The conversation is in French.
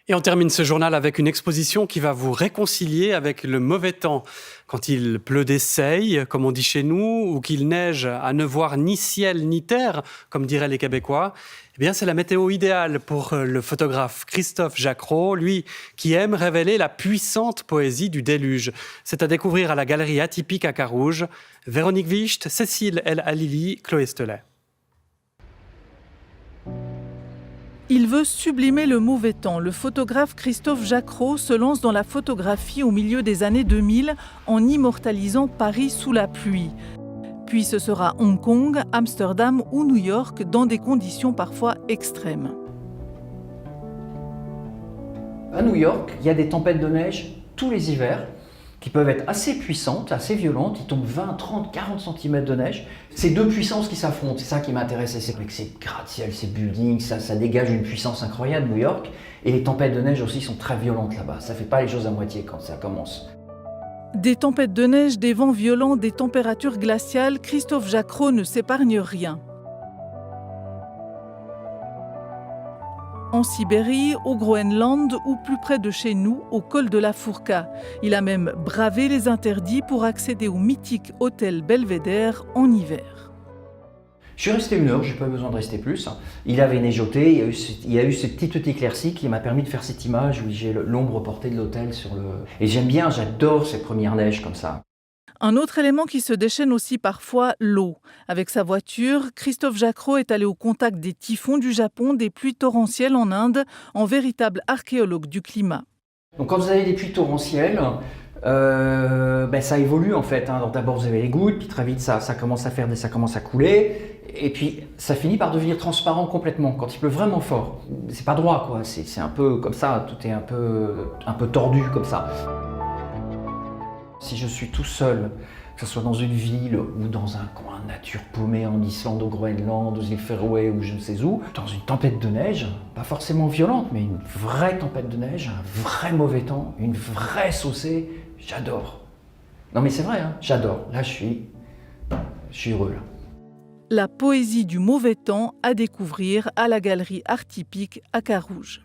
Et on termine ce journal avec une exposition qui va vous réconcilier avec le mauvais temps. Quand il pleut des seilles, comme on dit chez nous, ou qu'il neige à ne voir ni ciel ni terre, comme diraient les Québécois, eh bien c'est la météo idéale pour le photographe Christophe Jaquereau, lui qui aime révéler la puissante poésie du déluge. C'est à découvrir à la galerie Atypique à Carouge. Véronique Wicht, Cécile El Halili, Chloé Stelet. Il veut sublimer le mauvais temps. Le photographe Christophe Jaquereau se lance dans la photographie au milieu des années 2000 en immortalisant Paris sous la pluie. Puis ce sera Hong Kong, Amsterdam ou New York dans des conditions parfois extrêmes. À New York, il y a des tempêtes de neige tous les hivers qui peuvent être assez puissantes, assez violentes. Il tombe 20, 30, 40 cm de neige. C'est deux puissances qui s'affrontent. C'est ça qui m'intéressait. C'est avec ces gratte-ciel, ces buildings, ça dégage une puissance incroyable, New York. Et les tempêtes de neige aussi sont très violentes là-bas. Ça ne fait pas les choses à moitié quand ça commence. Des tempêtes de neige, des vents violents, des températures glaciales, Christophe Jaquereau ne s'épargne rien. En Sibérie, au Groenland ou plus près de chez nous, au col de la Fourca. Il a même bravé les interdits pour accéder au mythique hôtel Belvédère en hiver. Je suis resté 1 heure, je n'ai pas besoin de rester plus. Il avait neigeoté, il y a eu cette petite éclaircie qui m'a permis de faire cette image où j'ai l'ombre portée de l'hôtel sur le... Et j'adore ces premières neiges comme ça. Un autre élément qui se déchaîne aussi parfois, l'eau. Avec sa voiture, Christophe Jaquereau est allé au contact des typhons du Japon, des pluies torrentielles en Inde, en véritable archéologue du climat. Donc quand vous avez des pluies torrentielles, ça évolue en fait. Donc d'abord vous avez les gouttes, puis très vite ça commence à couler, et puis ça finit par devenir transparent complètement. Quand il pleut vraiment fort, c'est pas droit quoi. C'est un peu comme ça, tout est un peu tordu comme ça. Si je suis tout seul, que ce soit dans une ville ou dans un coin nature paumé en Islande, au Groenland, aux îles Féroé ou je ne sais où, dans une tempête de neige, pas forcément violente, mais une vraie tempête de neige, un vrai mauvais temps, une vraie saucée, j'adore. Non mais c'est vrai, hein, j'adore. Là, je suis heureux. Là. La poésie du mauvais temps à découvrir à la galerie Atypique à Carouge.